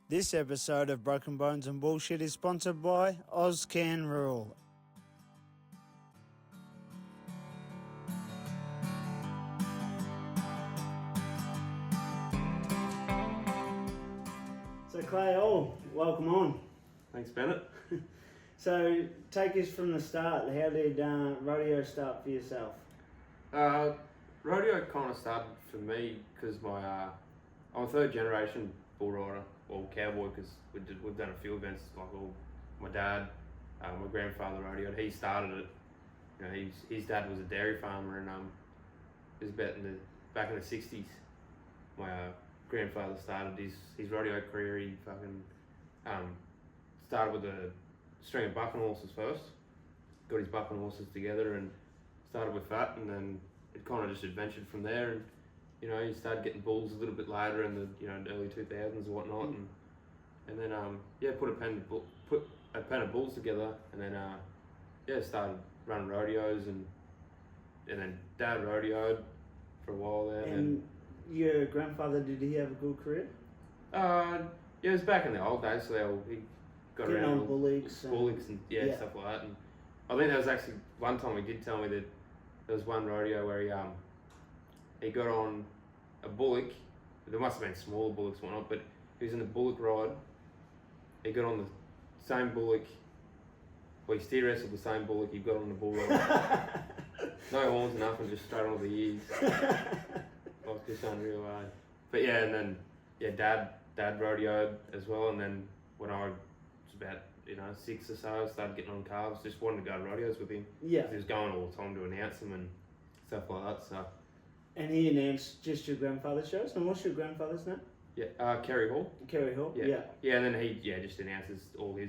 This episode of Broken Bones and Bullshit is sponsored by Ozcan Rule. So Clay, welcome on. Thanks, Bennett. So take us from the start. How did rodeo start for yourself? Rodeo kind of started for me because I'm a third generation bull rider, or cowboy, because we've done a few events, like my dad, my grandfather rodeoed. He started it. You know, his dad was a dairy farmer, and it was back in the 60s. My grandfather started his rodeo career. He fucking started with a string of bucking horses first. Got his bucking horses together and started with that, and then it kind of just adventured from there. And you know, he started getting bulls a little bit later in the early 2000s and whatnot, and then put a pen of bulls together, and then started running rodeos, and then Dad rodeoed for a while there. And your grandfather, did he have a good career? It was back in the old days, so he got Getting around on bullocks and stuff like that. And I think there was actually one time he did tell me that there was one rodeo where he got on a bullock. There must have been smaller bullocks and whatnot, but he was in the bullock ride. He got on the same bullock. Well, he steer wrestled the same bullock. He got on the bull ride. No horns, nothing, just straight onto the ears. Like just unreal. But yeah, and then Dad rodeoed as well, and then when I was about 6 or so, I started getting on calves. Just wanted to go to rodeos with him. Yeah. He was going all the time to announce them and stuff like that. So. And he announced just your grandfather's shows. And what's your grandfather's name? Yeah, Kerry Hall. Kerry Hall. Yeah. Yeah, and then he just announces all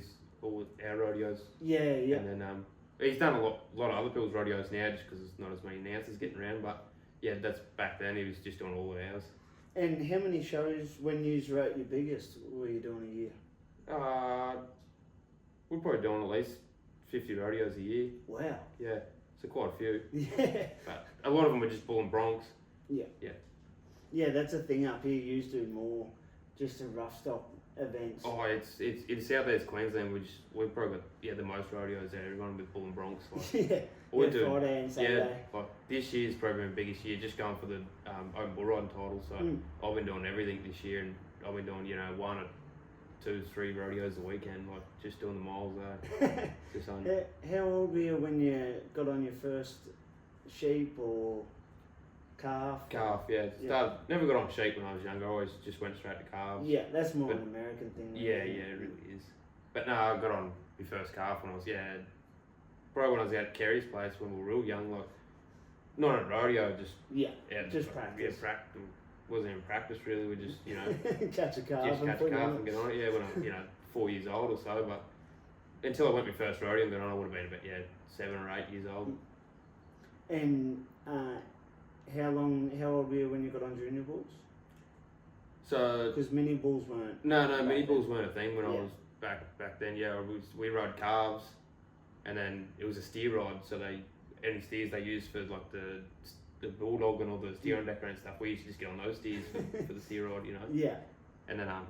our rodeos. Yeah. And then he's done a lot of other people's rodeos now, just because there's not as many announcers getting around. But yeah, that's back then. He was just doing all of ours. And how many shows, when you wrote your biggest, were you doing a year? We're probably doing at least 50 rodeos a year. Wow. Yeah, so quite a few. Yeah. But a lot of them were just bull and broncs. Yeah. Yeah. Yeah, that's a thing up here. You used to do more just a rough stock events. Oh, it's in South East Queensland, which we've probably got the most rodeos there. Everyone with bull and broncs. Like, yeah. Friday and Saturday. Yeah, like this year's probably my biggest year. Just going for the open bull riding title. So I've been doing everything this year, and I've been doing 1 or 2, 3 rodeos a weekend, like just doing the miles there. Just on. How old were you when you got on your first sheep or calf? Calf, yeah. Never got on sheep when I was younger. I always just went straight to calves. Yeah, that's more an American thing. Yeah, it really is. But no, I got on my first calf when I was probably when I was at Kerry's place when we were real young, like not at rodeo, just just practice. Yeah, practice. Wasn't even practice really. We just catch a calf and get on it. Yeah, when I'm 4 years old or so. But until I went my first rodeo, and then I would have been about 7 or 8 years old. And how old were you when you got on junior bulls? So because mini bulls weren't. No, mini bulls weren't a thing when I was back then. Yeah, we rode calves, and then it was a steer ride. So any steers they used for like the bulldog and all the steer and background stuff, we used to just get on those steers for the steer ride, Yeah. And then I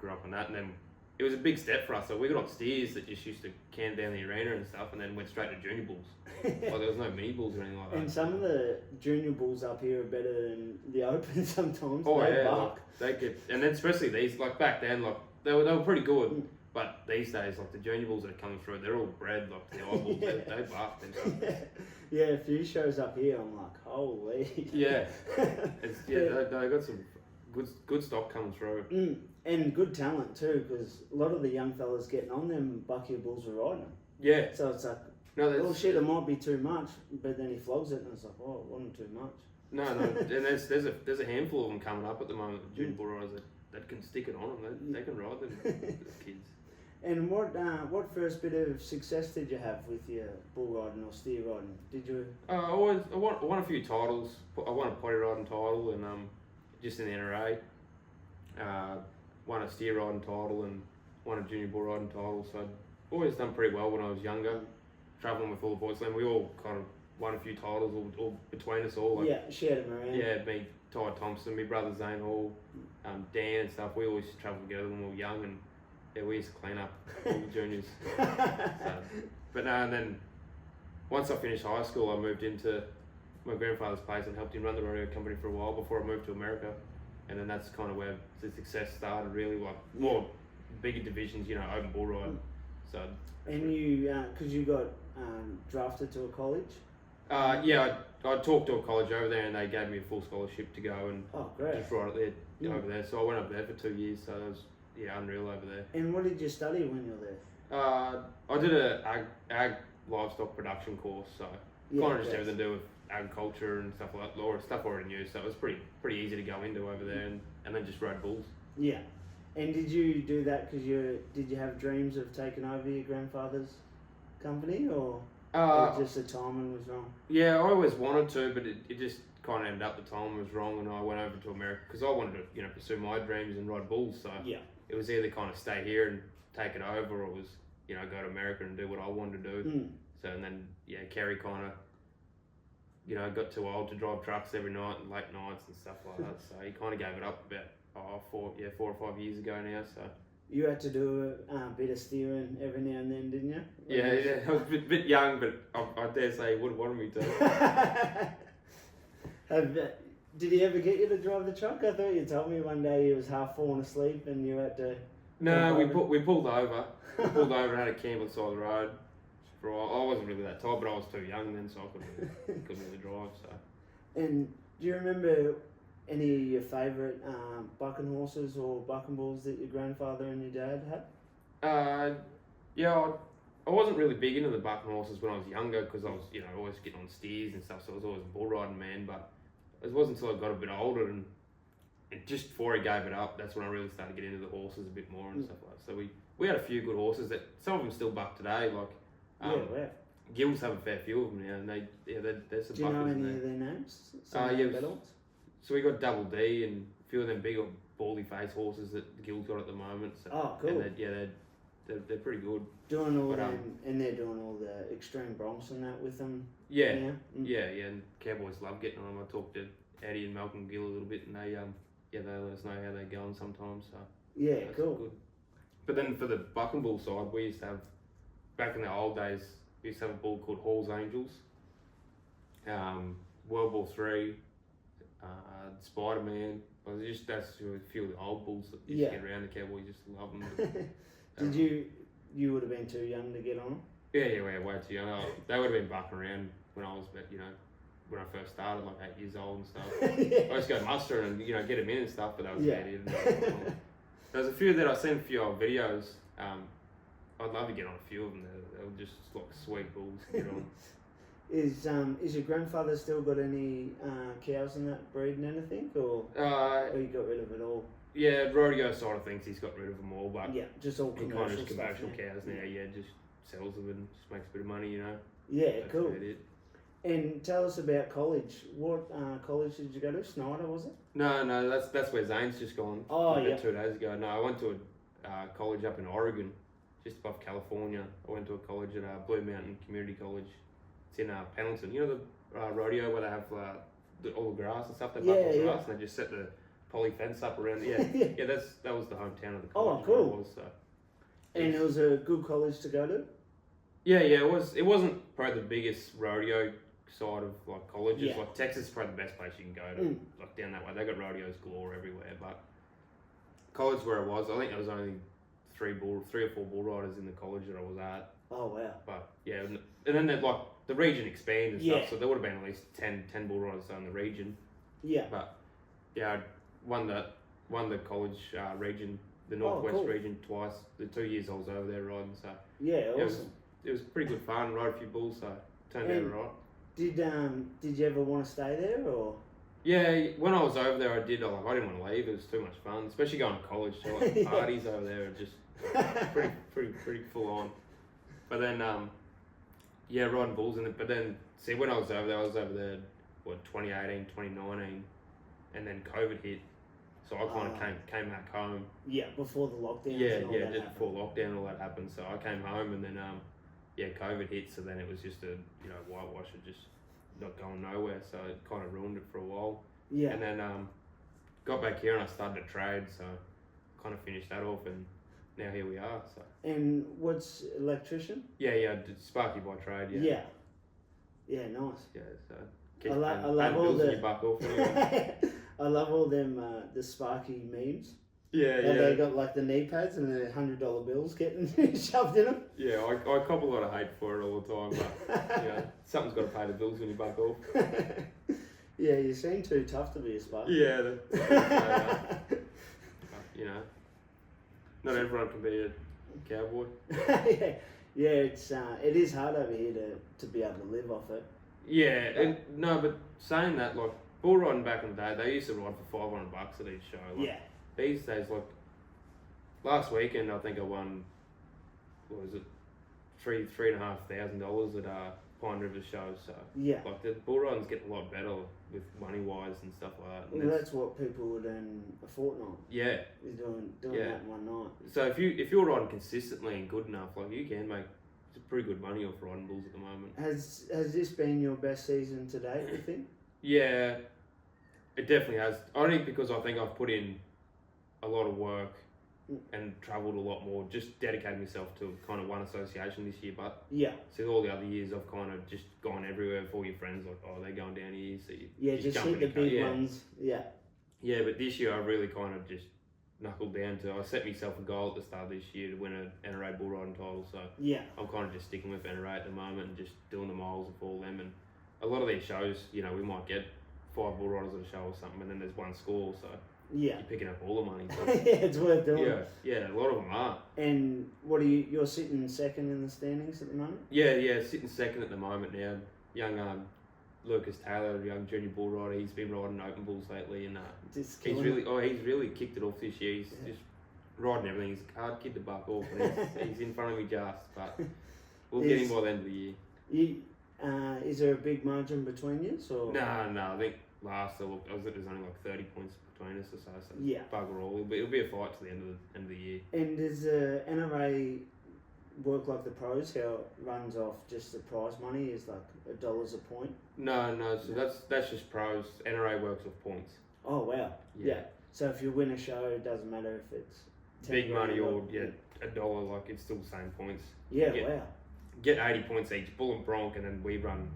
grew up on that, and then it was a big step for us. So we got on steers that just used to can down the arena and stuff, and then went straight to junior bulls. Like there was no mini bulls or anything like that. And some of the junior bulls up here are better than the open sometimes. Oh they yeah, buck. they could, and then especially these, like back then, like they were pretty good. But these days, like the junior bulls that are coming through, they're all bred like the eyeballs. They buck and stuff. Yeah, a few shows up here, I'm like, holy. Yeah, they got some good stock coming through. And good talent too, because a lot of the young fellas getting on them buckier bulls are riding them. Yeah. So it's like, it might be too much, but then he flogs it and it's like, oh, it wasn't too much. No, and there's a handful of them coming up at the moment, junior bull riders that can stick it on them. They can ride them, the kids. And what first bit of success did you have with your bull riding or steer riding? Did you? I won a few titles. I won a potty riding title and just in the NRA. Won a steer riding title and won a junior bull riding title. So I'd always done pretty well when I was younger. Travelling with all the boys, and we all kind of won a few titles all between us all. Like, Yeah, shared them around. yeah, me, Ty Thompson, my brother Zane Hall, Dan and stuff. We always travelled together when we were young, and yeah, we used to clean up all the juniors. So, but no, and then once I finished high school, I moved into my grandfather's place and helped him run the rodeo company for a while before I moved to America. And then that's kind of where the success started, really, like more bigger divisions, you know, open bull ride. So. And you, because you got drafted to a college? Yeah, I talked to a college over there and they gave me a full scholarship to go and just ride it there, over there. So I went up there for 2 years, so it was, unreal over there. And what did you study when you were there? I did a ag livestock production course, so kind of just everything to do with agriculture and stuff like that, or stuff I already knew, so it was pretty easy to go into over there, and then just rode bulls. Yeah. And did you do that because did you have dreams of taking over your grandfather's company, or just the timing was wrong? Yeah, I always wanted to, but it just kind of ended up the timing was wrong, and I went over to America because I wanted to, pursue my dreams and ride bulls. So it was either kind of stay here and take it over, or it was, go to America and do what I wanted to do. So, and then Kerry kind of, got too old to drive trucks every night and late nights and stuff like that. So he kind of gave it up about 4 or 5 years ago now. So you had to do a bit of steering every now and then, didn't you? Yeah, I was a bit young, but I dare say he would have wanted me to. Did he ever get you to drive the truck? I thought you told me one day you was half falling asleep and you had to. No, we pulled over. We pulled over and had a camp on the side of the road. For a while. I wasn't really that tired, but I was too young then, so I couldn't really drive. So. And do you remember any of your favourite bucking horses or bucking bulls that your grandfather and your dad had? Yeah, I wasn't really big into the bucking horses when I was younger because I was, always getting on steers and stuff, so I was always a bull riding man. But it wasn't until I got a bit older and just before he gave it up, that's when I really started getting into the horses a bit more and stuff like that. So we had a few good horses that some of them still buck today, like. Gills have a fair few of them now, and they're some. Do you know any of their names? So we got Double D and a few of them big baldy face horses that Gills got at the moment. So, cool. And they're pretty good. Doing all and they're doing all the extreme broncs and that with them. Yeah, and Cowboys love getting on them. I talked to Eddie and Malcolm Gill a little bit, and they they let us know how they're going sometimes. So cool. Good. But then for the bucking bull side, we used to have. Back in the old days, we used to have a bull called Hall's Angels, World War III, Spider-Man. That's a few of the old bulls that used to get around. The Cowboys just love them. Did you would have been too young to get on them? Yeah, way too young. They would have been bucking around when I was about, when I first started, like 8 years old and stuff. I used to go muster and, get them in and stuff, but that was about it. There's a few that I've seen a few old videos. I'd love to get on a few of them. They were just like sweet bulls to get on. Is your grandfather still got any cows in that breed and anything, or you got rid of it all? Yeah, rodeo side of things, he's got rid of them all, but just all commercial stuff, commercial cows now. Just sells them and just makes a bit of money, Yeah, that's cool. About it. And tell us about college. What college did you go to? Snyder, was it? No, that's where Zane's just gone. 2 days ago. No, I went to a college up in Oregon. Just above California. I went to a college at Blue Mountain Community College. It's in Pendleton. You know the rodeo where they have all the grass and stuff? They buck all the grass and they just set the poly fence up around it. That was the hometown of the college. Oh, cool. It was, and it was a good college to go to? Yeah, it wasn't probably the biggest rodeo side of like colleges. Like Texas is probably the best place you can go to. Like down that way. They got rodeos galore everywhere. But college where it was, I think there was only 3 or 4 bull riders in the college that I was at. Oh wow! But and then the region expanded and stuff, so there would have been at least 10 bull riders in the region. Yeah. But I won the college region, the Northwest region twice. The 2 years I was over there riding, so awesome. It was pretty good fun. Rode a few bulls, so turned out right. Did you ever want to stay there or? Yeah, when I was over there, I didn't want to leave. It was too much fun, especially going to college. So like parties over there are just pretty full on. But then, riding bulls in it. But then, see, when I was over there, 2018, 2019, and then COVID hit. So I kind of came back home. Yeah, before the lockdown. Just before lockdown and all that happened. So I came home and then, COVID hit. So then it was just a whitewash of just not going nowhere, so it kind of ruined it for a while. Yeah. And then got back here and I started to trade, so kind of finished that off, and now here we are. So. And what's electrician? Yeah, I did Sparky by trade. Yeah. Yeah, nice. Yeah, so. I love all the. You buck off anyway. I love all them the Sparky memes. Yeah. They got like the knee pads and the $100 bills getting shoved in them. Yeah, I cop a lot of hate for it all the time, but you know, something's got to pay the bills when you buck off. Yeah, you seem too tough to be a Sparky. Yeah, you know, not everyone can be a cowboy. Yeah, it is hard over here to be able to live off it. Yeah, but saying that, like bull riding back in the day, they used to ride for $500 at each show. Like, yeah. These days, like last weekend, I think I won. What was it? $3,500 at Pine River show. So yeah, like the bull riding's getting a lot better with money wise and stuff like that. And well, that's what people would earn a fortnight. Yeah, is doing that in one night. So if you're riding consistently and good enough, like you can make pretty good money off riding bulls at the moment. Has this been your best season to date, you think? Yeah, it definitely has. Only because I think I've put in a lot of work and travelled a lot more, just dedicated myself to kind of one association this year. But yeah, so all the other years I've kind of just gone everywhere with all your friends, like, oh, they're going down here, so you just hit the big ones. Yeah. Yeah, but this year I really kind of just knuckled down to, I set myself a goal at the start of this year to win an NRA bull riding title, so yeah, I'm kind of just sticking with NRA at the moment and just doing the miles with all them. And a lot of these shows, you know, we might get 5 bull riders at a show or something, and then there's one score, so yeah, you're picking up all the money. So. Yeah, it's worth doing. Yeah, a lot of them are. And what are you're sitting second in the standings at the moment? Yeah, sitting second at the moment now. Young Lucas Taylor, young junior bull rider, he's been riding open bulls lately, and he's really kicked it off this year. He's just riding everything. He's a hard kid to buck off, and he's in front of me just, but we'll get him by the end of the year. Is there a big margin between you? Or? No, I think last I looked, there's only like 30 points between us or so. Yeah, bugger all. It'll be a fight to the end of the year. And does the NRA work like the pros? How it runs off just the prize money is like $1 a point? No. So that's just pros. NRA works off points. Oh wow. Yeah. So if you win a show, it doesn't matter if it's big money or $1. Like it's still the same points. Yeah. Wow. Get 80 points each, bull and bronc, and then we run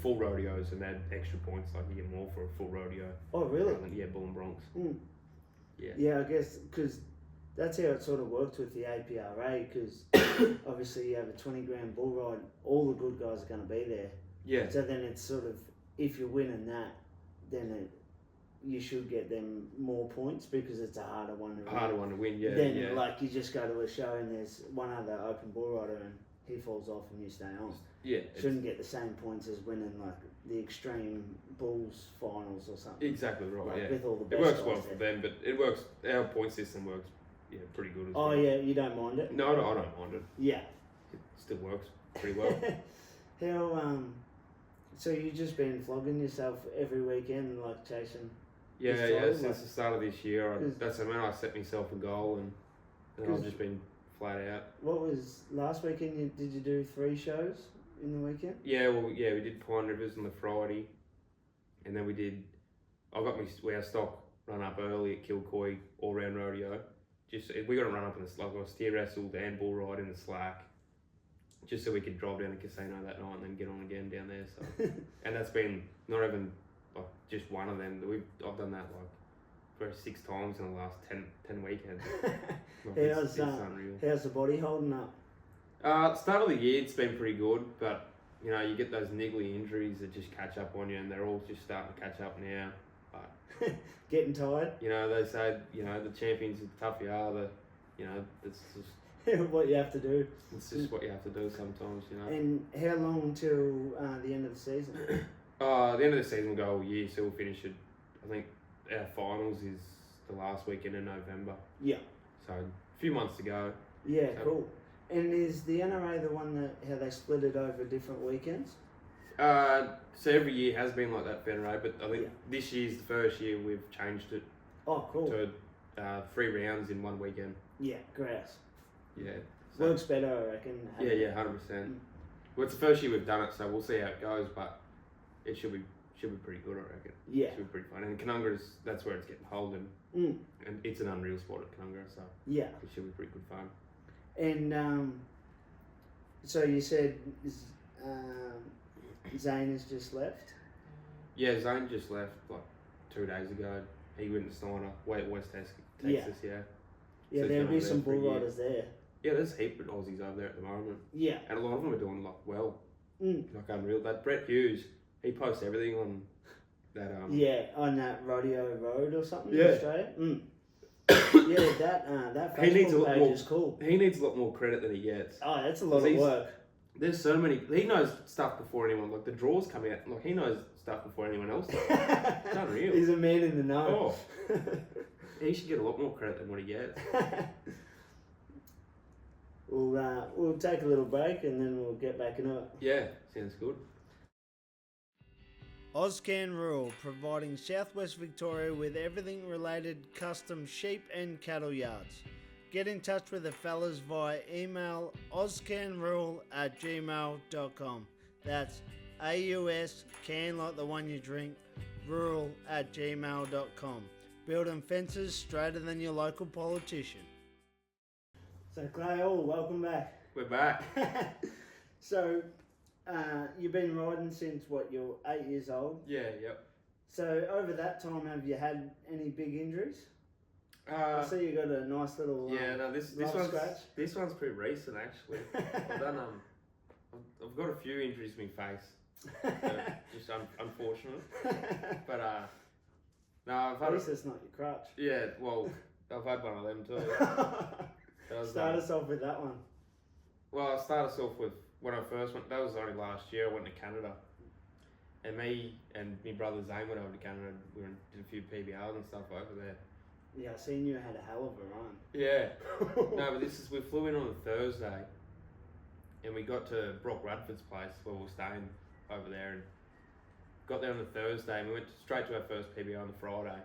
full rodeos and add extra points. Like you get more for a full rodeo. Oh really? Yeah, bull and broncs. Mm. Yeah. Yeah, I guess because that's how it sort of works with the APRA. Because obviously you have a 20 grand bull ride, all the good guys are going to be there. Yeah. So then it's sort of, if you're winning that, then you should get them more points because it's a harder one to win. Yeah. Then like you just go to a show and there's one other open bull rider and he falls off and you stay on. Yeah. Shouldn't get the same points as winning like the Extreme Bulls finals or something. Exactly right. Like, with all the best it works guys well for them, but it works. Our point system works. Yeah, pretty good as well. Oh yeah, you don't mind it? No, I don't mind it. Yeah. It still works pretty well. How so you just been flogging yourself every weekend, like chasing? Yeah. Since the start of this year, that's when I set myself a goal, and I've just been flat out. What was last weekend? Did you do 3 shows in the weekend? Yeah, we did Pine Rivers on the Friday, and then I got our stock run up early at Kilcoy all round rodeo. We got to run up in the slack. I steer wrestled and bull ride in the slack, just so we could drive down to casino that night and then get on again down there. So, and that's been not even like just one of them. I've done that like for 6 times in the last 10 weekends. It's unreal. How's the body holding up? Start of the year it's been pretty good, but you know you get those niggly injuries that just catch up on you, and they're all just starting to catch up now. But getting tired. You know they say the champions, the tough you are, it's just what you have to do. It's just what you have to do sometimes, you know. And how long until the end of the season? The end of the season will go all year, so we'll finish it. I think our finals is the last weekend in November. Yeah. So a few months to go. Yeah, so. Cool. And is the NRA the one that how they split it over different weekends? So every year has been like that for NRA, but I think this year's the first year we've changed it. Oh, cool. To 3 rounds in one weekend. Yeah, grouse. Yeah. So works better, I reckon. Yeah, 100%. Well, it's the first year we've done it, so we'll see how it goes, but it should be pretty good, I reckon. Yeah. It should be pretty fun. And Canungra's, that's where it's getting holden. Mm. And it's an unreal spot at Canungra, so yeah, it should be pretty good fun. And so you said Zane has just left? Yeah, Zane just left like 2 days ago. He went to Snyder, way at West Texas, Yeah, So there'll be some bull riders there. Yeah, there's a heap of Aussies over there at the moment. Yeah. And a lot of them are doing like well. Mm. Like unreal. That Brett Hughes, he posts everything on that Yeah, on that Rodeo Road or something Yeah. in Australia. Mm. Yeah, that Facebook page is cool. He needs a lot more credit than he gets. Oh, that's a lot of work. There's so many. He knows stuff before anyone. Like the draws come out. Like he knows stuff before anyone else does. It's unreal. He's a man in the know. Oh, he should get a lot more credit than what he gets. We'll take a little break and then we'll get back into it. Yeah, sounds good. Ozcan Rural, providing Southwest Victoria with everything related custom sheep and cattle yards. Get in touch with the fellas via email ozcanrural@gmail.com. That's AUS, can like the one you drink, rural@gmail.com. Building fences straighter than your local politician. So Clay, welcome back. We're back. So, you've been riding since you're 8 years old? Yeah, yep. So over that time, have you had any big injuries? I see you got a nice little this one's pretty recent actually. I've got a few injuries in my face, just unfortunate. But no, at least it's not your crutch. Yeah, well, I've had one of them too. Start us off with that one. Well, I'll start us off with when I first went. That was only last year. I went to Canada, and me and my brother Zane went over to Canada. We did a few PBRs and stuff over there. Yeah, I seen you had a hell of a run. Yeah. No, but we flew in on a Thursday, and we got to Brock Radford's place where we were staying over there, and got there on the Thursday, and we went straight to our first PBR on the Friday.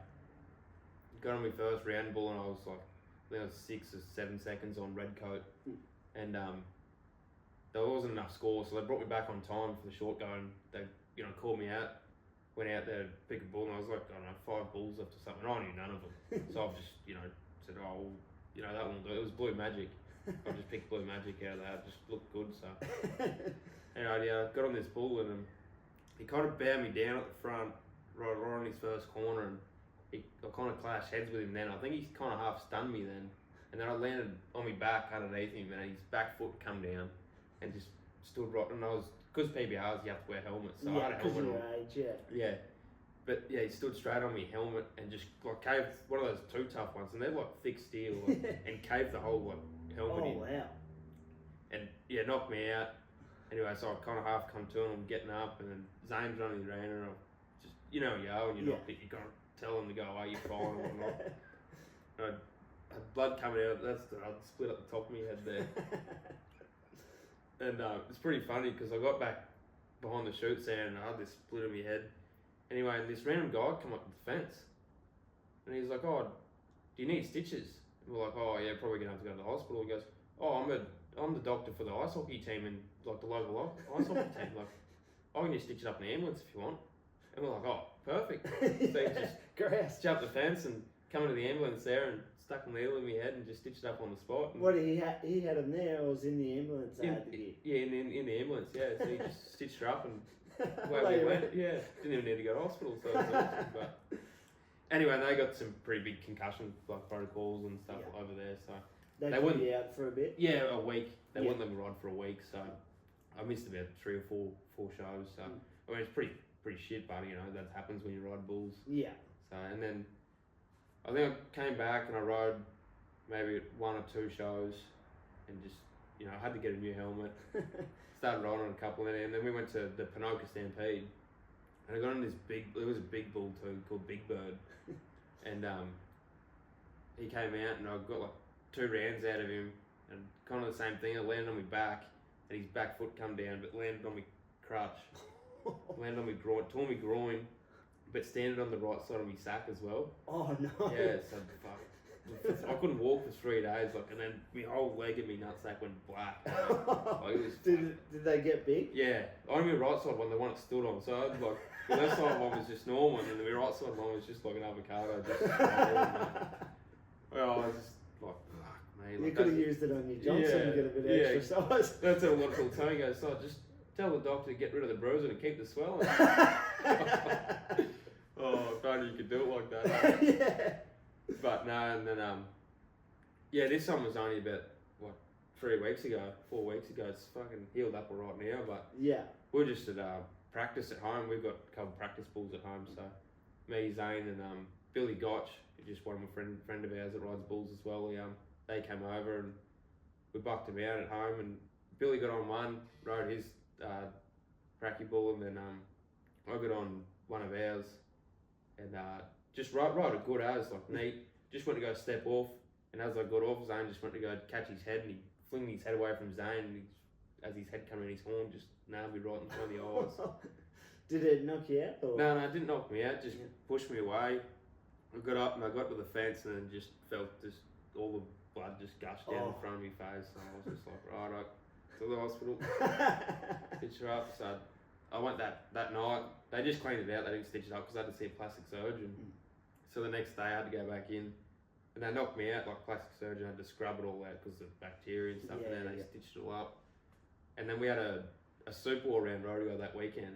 Got on my first round bull, and I was like, I think I was 6 or 7 seconds on Redcoat, and there wasn't enough score, so they brought me back on time for the short go, and they called me out. Went out there to pick a bull, and I was like, I don't know, 5 bulls left or something. I knew none of them. So I've just, said, that won't do. It was Blue Magic. I just picked Blue Magic out of that. It just looked good, so. Anyway, I got on this bull, and he kind of bowed me down at the front, right on his first corner, and I kind of clashed heads with him then. I think he kind of half stunned me then. And then I landed on my back underneath him, and his back foot come down, and just stood right, and I was, because PBRs, you have to wear helmets, so I had a helmet on. Yeah. But yeah, he stood straight on me helmet and just caved one of those 2 tough ones, and they're like thick steel, and caved the whole helmet in. Oh wow! And yeah, knocked me out. Anyway, so I kind of half come to him, I'm getting up, and then Zane's running around, and I just and you're not, you gotta tell him to go away, you're fine or whatnot. I had blood coming out. I split up the top of my head there. And it's pretty funny because I got back behind the chutes there and I had this split in my head. Anyway, and this random guy come up to the fence and he's like, "Oh, do you need stitches?" And we're like, "Oh yeah, probably gonna have to go to the hospital." He goes, "Oh, I'm the doctor for the ice hockey team and the local ice hockey team. Like, I can just stitch it up in the ambulance if you want." And we're like, "Oh, perfect." So he just jumped the fence and come into the ambulance there and stuck a needle in my head and just stitched it up on the spot. And what, he had him there, or was in the ambulance? In the ambulance, yeah. So he just stitched her up and away we went. Yeah, didn't even need to go to hospital. So it was awesome. But anyway, they got some pretty big concussion protocols and stuff over there. So they went out for a bit. Yeah, a week. They wouldn't let me ride for a week. So I missed about 3 or 4 shows. So I mean, it's pretty shit, but that happens when you ride bulls. Yeah. So and then. I think I came back and I rode maybe 1 or 2 shows and just, I had to get a new helmet. Started riding on a couple and then we went to the Ponoka Stampede and I got on it was a big bull too called Big Bird. And he came out and I got 2 rounds out of him and kind of the same thing. I landed on my back and his back foot come down but landed on my crutch. Landed on my groin, tore my groin. But standing on the right side of my sack as well. Oh no! Yeah, so fuck. I couldn't walk for 3 days, like, and then my whole leg and my nutsack went black. Like, it was Did they get big? yeah, only my right side one, the one it stood on. So I had, like, the left side one was just normal, and then the right side one was just like an avocado. Just well, I was just like, fuck me. You Like, could have used it on your Johnson to get a bit extra size. That's how a lot of people tell me. Goes, so just tell the doctor to get rid of the bruising and keep the swelling. Oh, if only you could do it like that. Yeah. But no, and then yeah, this one was only about 4 weeks ago. It's fucking healed up all right now. But Yeah. we're just at practice at home. We've got a couple of practice bulls at home. So me, Zane, and Billy Gotch, just one of my friend of ours that rides bulls as well. They came over and we bucked him out at home. And Billy got on one, rode his pracky bull, and then I got on one of ours, and just rode a good as, like, neat. Just went to go step off, and as I got off, Zane just went to go catch his head, and he flinged his head away from Zane, and as his head came in his horn, just nailed me right in front of the eyes. Did it knock you out? Or? No, it didn't knock me out, just pushed me away. I got up and I got to the fence, and then just felt just all the blood just gushed down in front of my face, and I was just like, right, to the hospital, stitch her up. So I went that night. They just cleaned it out. They didn't stitch it up because I had to see a plastic surgeon. So the next day I had to go back in, and they knocked me out. Like, plastic surgeon had to scrub it all out because of bacteria and stuff. And then they stitched it all up. And then we had a super all-round rodeo that weekend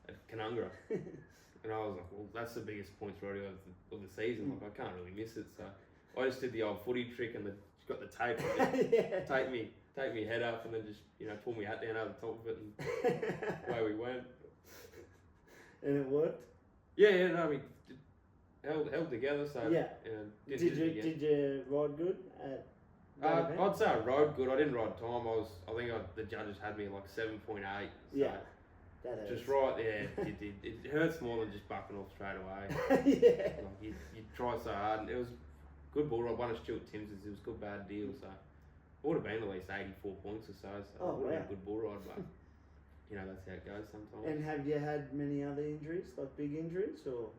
at Canungra. And I was like, well, that's the biggest points rodeo of the season. Like, I can't really miss it. So I just did the old footy trick and got the tape on it. Take me head up, and then just, pull my hat down over the top of it, and away we went. And it worked? Yeah, no, I mean, held together, so... Yeah. Did you ride good at that event? I'd say I rode good. I didn't ride time. I think the judges had me like 7.8. So yeah. That hurts. Just right, yeah, it hurts more than just bucking off straight away. Yeah. Like, you try so hard, and it was good bull ride. One of Stuart Timms', it was a good bad deal, so... It would have been at least 84 points or so it would have been a good bull ride, but that's how it goes sometimes. And have you had many other injuries, like big injuries, or?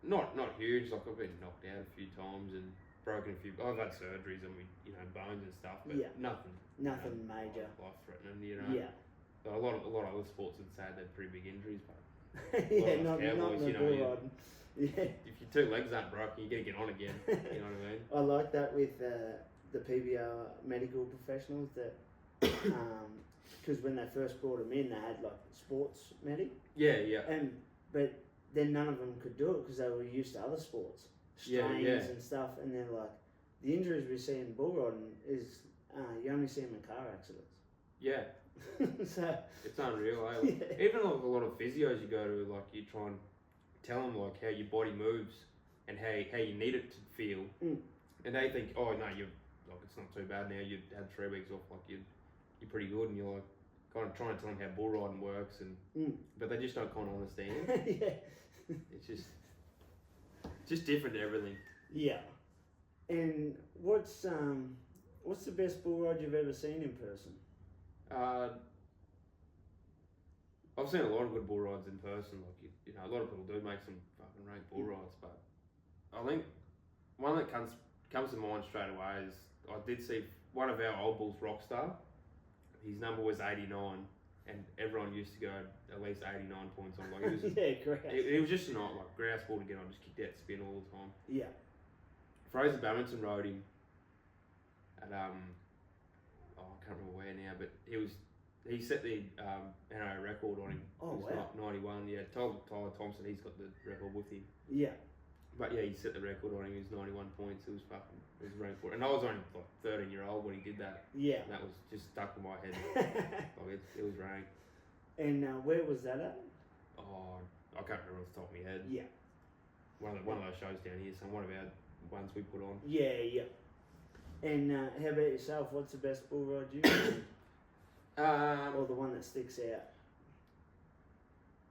Not huge. Like, I've been knocked out a few times and broken a few. I've had surgeries on me, bones and stuff, but nothing major, life threatening. Yeah. So a lot of other sports would say they're pretty big injuries, but yeah, not cowboys, the bull riding. Yeah. If your two legs aren't broken, you got to get on again. You know what I mean? I like that with the PBR medical professionals that, because when they first brought them in, they had like sports medic. Yeah. But then none of them could do it because they were used to other sports, strains and stuff. And they're like, the injuries we see in bull riding is you only see them in car accidents. Yeah. So it's unreal. Eh? Like, even like a lot of physios you go to, like, you try and tell them like how your body moves and how you need it to feel, and they think, oh no, it's not too bad now. You've had 3 weeks off, like you're pretty good, and you're like kind of trying to tell them how bull riding works, and but they just don't kind of understand. Yeah. It's just different to everything. Yeah. And what's the best bull ride you've ever seen in person? I've seen a lot of good bull rides in person. Like, a lot of people do make some fucking rank bull rides, but I think one that comes to mind straight away is I did see one of our old bulls, Rockstar. His number was 89, and everyone used to go at least 89 points on. Like, it was grouse. It was just not like grouse ball to get on, just kicked out spin all the time. Yeah. Fraser Badminton rode him at I can't remember where now, but he set the NRA record on him. Oh, wow. 91. Yeah, Tyler Thompson, he's got the record with him. Yeah. But yeah, he set the record on him. He was 91 points. It was ranked for it. And I was only like 13-year-old when he did that. Yeah. And that was just stuck in my head. Like, it was ranked. And where was that at? Oh, I can't remember off the top of my head. Yeah. One of those shows down here. So one of our ones we put on. Yeah. And how about yourself? What's the best bull ride you've seen? Or the one that sticks out?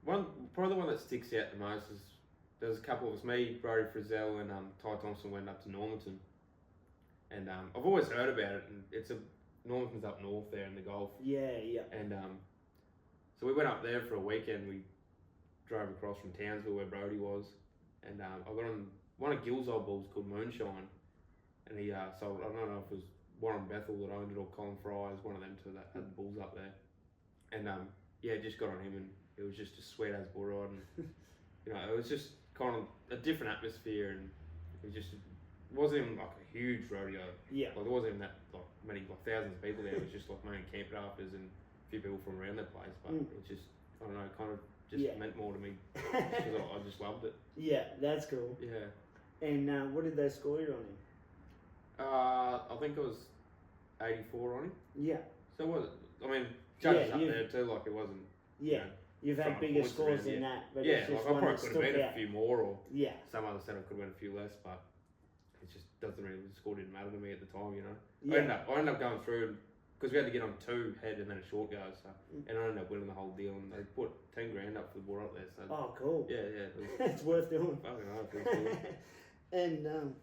Probably the one that sticks out the most is there was a couple of us, me, Brody Frizzell, and Ty Thompson went up to Normanton, and I've always heard about it, and Normanton's up north there in the Gulf. Yeah. And so we went up there for a weekend. We drove across from Townsville where Brody was, and I got on one of Gil's old bulls called Moonshine, and he sold. I don't know if it was Warren Bethel that owned it or Colin Fry's, one of them two that had the bulls up there, and just got on him, and it was just a sweet as bull ride, and it was just kind of a different atmosphere, and it wasn't even like a huge rodeo. Yeah. Like there wasn't even that many thousands of people there. It was just like main camp rafters and a few people from around that place, but it just I don't know, kind of just meant more to me because I just loved it. Yeah, that's cool. Yeah. And what did they score you on him? I think it was 84 on him. Yeah. So it was. I mean, judges up there too. Like it wasn't. Yeah. You've had bigger scores than that, but it's just I one probably that could have stuck been out. a few more, or some other setup could have been a few less, but it just doesn't really. The score didn't matter to me at the time, Yeah. I ended up going through because we had to get on 2 head and then a short go, so and I ended up winning the whole deal, and they put 10 grand up for the bull up there. So cool. Yeah. It's worth doing. Fucking hell, it feels good. And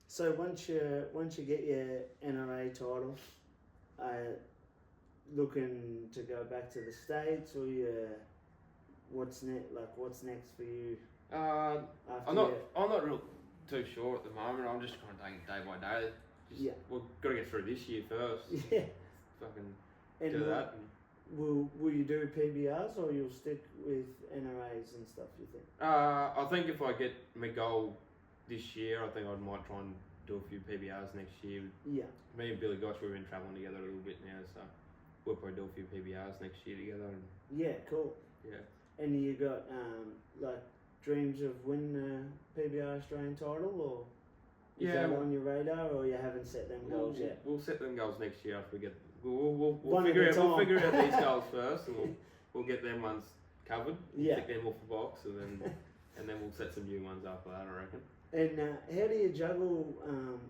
so once you get your NRA title, looking to go back to the States, or what's next for you? I'm After not real too sure at the moment. I'm just kind of taking it day by day. We've got to get through this year first. Yeah. Fucking do that. Will you do PBRs, or you'll stick with NRAs and stuff? You think? I think if I get my goal this year, I think I might try and do a few PBRs next year. Yeah. Me and Billy Gosh, we've been travelling together a little bit now, so we'll probably do a few PBRs next year together. Yeah, cool. Yeah. And you got dreams of winning a PBR Australian title, or is that on your radar, or you haven't set them goals yet? We'll set them goals next year after we get. We'll figure out these goals first, and we'll get them ones covered. Tick them off the box, and then we'll set some new ones after that, I reckon. And how do you juggle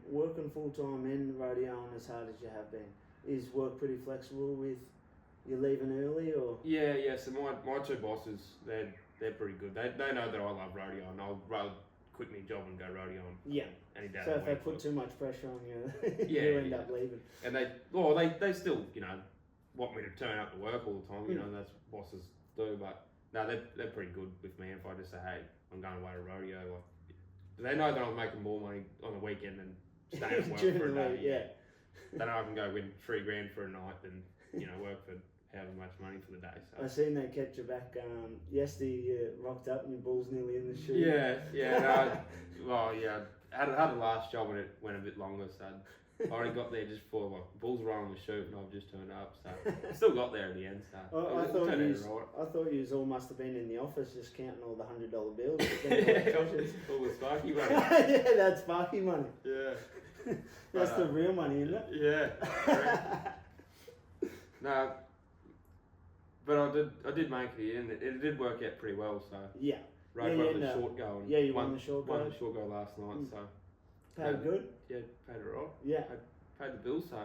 working full time and rodeoing as hard as you have been? Is work pretty flexible with you leaving early, or? Yeah. So my 2 bosses, they're pretty good. They know that I love rodeo, and I'll rather quit my job and go rodeoing. Yeah. Any day. So if they put too much pressure on you, you end up leaving. And they still want me to turn up to work all the time. That's what bosses do. But no, they're pretty good with me. If I just say, hey, I'm going away to rodeo, they know that I'm making more money on the weekend than staying at work for a day. Yeah. They know I can go win $3 grand for a night than work for however much money for the day. So. I seen they kept you back yesterday. You rocked up and your ball's nearly in the shoe. Yeah. I had the last job and it went a bit longer, so I already got there just before bulls were on the shoot and I've just turned up. So still got there at the end. So I thought you all must have been in the office just counting all the $100 bills. All the sparky money. Yeah, that's sparky money. Yeah. That's the real money, isn't it? Yeah. No. But I did make it in. It did work out pretty well. So yeah. Rode the short go. And you won the short go. Won the short go last night. So paid good. Yeah, paid it right. Yeah. Paid the bills. So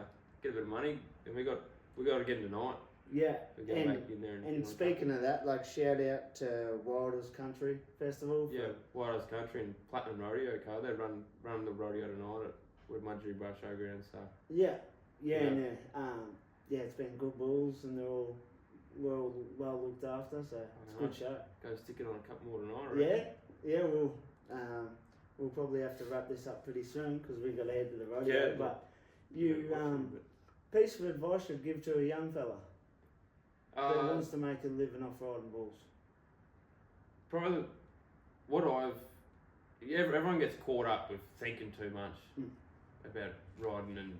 get a bit of money, and we got to get in tonight. Yeah. We got back in there. And speaking of that, shout out to Wilders Country Festival. Wilders Country and Platinum Rodeo Car. They run the rodeo tonight at Mudgee Brush Showground. So yeah, and it's been good bulls, and they're all well looked after, so it's a good show. Go sticking on a couple more tonight. Yeah. We'll probably have to wrap this up pretty soon because we got to head to the rodeo. Yeah, but you piece of advice you'd give to a young fella that wants to make a living off riding bulls. Probably everyone gets caught up with thinking too much about riding, and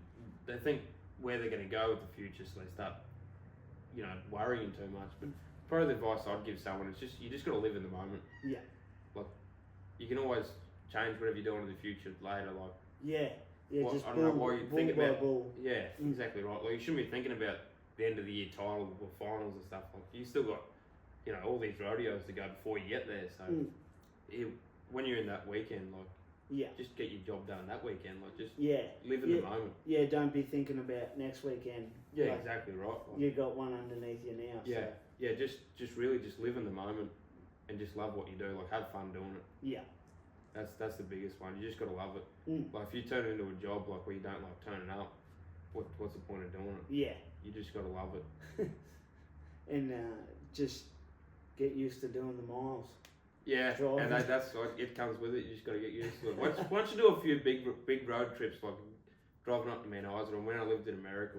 they think where they're going to go with the future, so they start worrying too much. But probably the advice I'd give someone is you just got to live in the moment. Yeah. You can always change whatever you're doing in the future later. Just I don't know why you think about bull. Yeah, exactly right. You shouldn't be thinking about the end of the year title or finals and stuff. You still got all these rodeos to go before you get there. So when you're in that weekend, just get your job done that weekend. Live in the moment. Yeah, don't be thinking about next weekend. Yeah, exactly right. You got one underneath you now. Yeah, so. Just really live in the moment and just love what you do. Have fun doing it. Yeah. That's the biggest one. You just gotta love it. If you turn it into a job where you don't like turning up, what's the point of doing it? Yeah. You just gotta love it. And just get used to doing the miles. Yeah, driving. And that's it comes with it. You just gotta get used to it. Once you do a few big road trips, driving up to Mount Isa, and when I lived in America,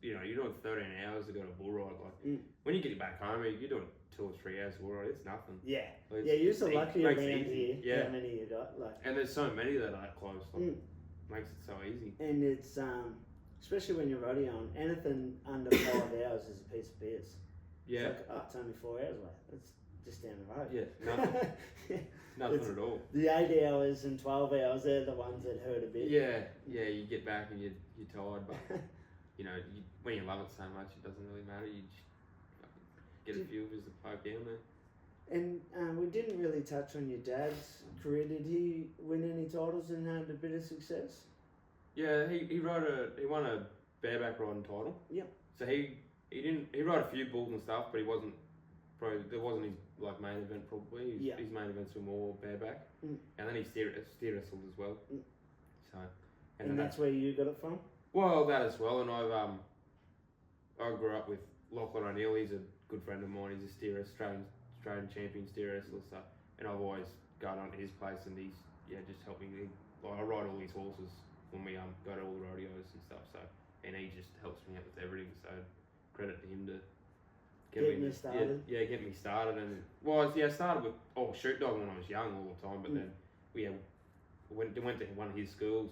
you're doing 13 hours to go to bull ride. Like when you get back home, you're doing 2 or 3 hours bull ride. It's nothing. Yeah, Like, you're so lucky makes around it easy. here. Yeah. How many you got? Like, And there's so many that are that close. Like, makes it so easy. and it's especially when you're rodeoing, anything under 5 hours is a piece of piss. Yeah. It's like, it's only 4 hours away. It's just down the road. Yeah. Nothing. Nothing at all. The 8 hours and 12 hours, they're the ones that hurt a bit. Yeah. You get back and you're tired, but when you love it so much, it doesn't really matter. You just get a few of us to poke down there. And we didn't really touch on your dad's career. Did he win any titles and had a bit of success? Yeah, he won a bareback riding title. Yep. So he rode a few bulls and stuff, but there wasn't his main event probably. His main events were more bareback, and then he steer wrestled as well. So, and that's where you got it from. Well, that as well, and I grew up with Lachlan O'Neill. He's a good friend of mine. He's a steer Australian champion steer wrestler. So, and I've always gone on to his place, and he's just helping me. I ride all these horses when we go to all the rodeos and stuff. So, and he just helps me out with everything. So, credit to him to get me started. Yeah, get me started. And I started with shoot dog when I was young all the time, but then we went to one of his schools.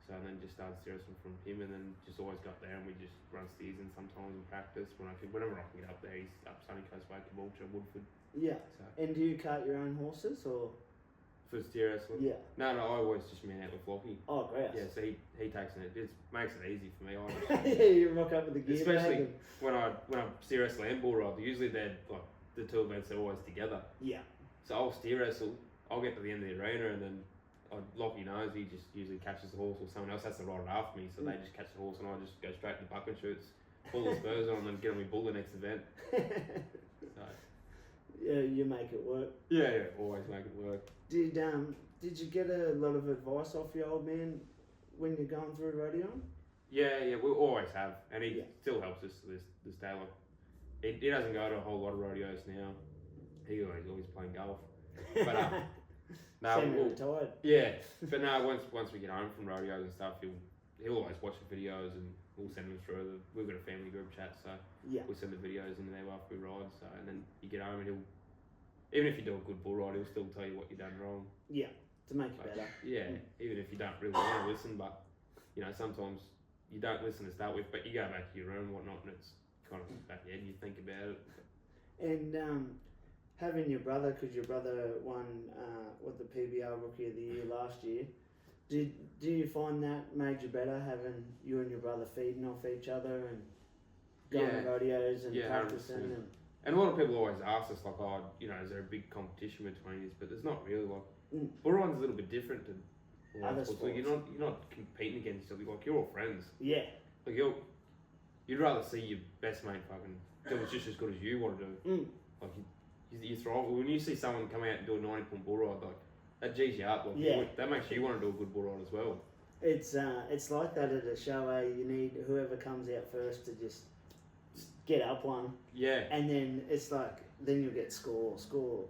So and then just started steer wrestling from him, and then just always got there, and we just run steers in sometimes in practice whenever I can get up there. He's up Sunny Coast Way, Caboolture, Woodford. Yeah. So. And do you cart your own horses or? For steer wrestling? Yeah. No, I always just man out with Floppy. Oh, great. Yeah, so he takes it. It makes it easy for me. Yeah, you rock up with the gear especially bag when I steer wrestle and bull ride. Usually they're like the two events are always together. Yeah. So I'll steer wrestle. I'll get to the end of the arena, and then Lockie knows he just usually catches the horse, or someone else has to ride it after me. So they just catch the horse, and I just go straight to the bucket shoots, pull the spurs on, and get on my bull the next event. So. Yeah, you make it work. Yeah, always make it work. Did you get a lot of advice off your old man when you're going through rodeo? Yeah, we always have, and he still helps us to this day. Like, he doesn't go to a whole lot of rodeos now. He's always playing golf. But retired. Yeah, but no, once we get home from rodeos and stuff, he'll always watch the videos, and we'll send them through. We've got a family group chat, so we'll send the videos in there after we ride. So and then you get home, and even if you do a good bull ride, he'll still tell you what you've done wrong. Yeah, to make you better. Yeah, even if you don't really want to listen, but sometimes you don't listen to start with, but you go back to your room and whatnot, and it's kind of back in your head, and you think about it. And having your brother, because your brother won the PBR Rookie of the Year last year, do you find that made you better, having you and your brother feeding off each other and going to rodeos and practicing? And a lot of people always ask us, like, is there a big competition between us? But there's not really. Like, bull riding's a little bit different to other sports. Like, you're not competing against each other. Like, you're all friends. Yeah. Like, you'd rather see your best mate fucking do just as good as you want to do. Like, you thrive. When you see someone come out and do a 90-point bull ride, like, that G's you up. Like, that makes you want to do a good bull ride as well. It's like that at a show. You need whoever comes out first to just get up one. Yeah. And then it's like, then you'll get score.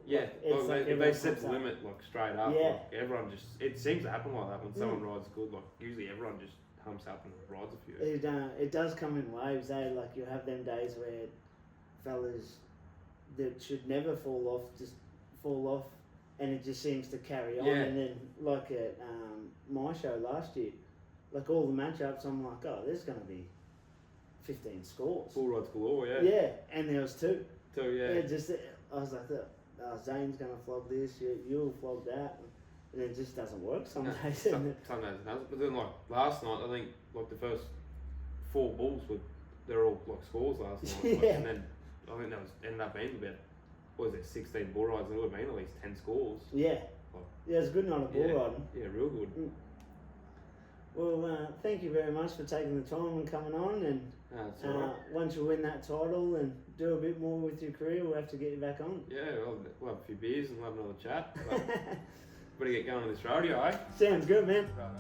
Yeah. Like, if they set the limit, like, straight up, yeah. like, everyone just, it seems to happen like that when someone rides good. Like, usually everyone just humps up and rides a few. It does come in waves, eh? Like, you have them days where fellas that should never fall off just fall off, and it just seems to carry on. And then, like at my show last year, like all the matchups, I'm like, oh, there's going to be 15 scores. Bull rides galore, yeah. Yeah, and there was two. Yeah. I was like, Zane's going to flog this, you'll flog that. And it just doesn't work some days. Some days it doesn't. But then, like, last night, I think, like, the first 4 bulls they're all, like, scores last night. Like, and then I think that ended up being about, 16 bull rides, and it would have been at least 10 scores. Yeah. Yeah, it's a good night of bull riding. Yeah, real good. Well, thank you very much for taking the time and coming on. And once you win that title and do a bit more with your career, we'll have to get you back on. Yeah, we'll have a few beers and we'll have another chat. But better get going on this rodeo, eh? Sounds good, man. Right.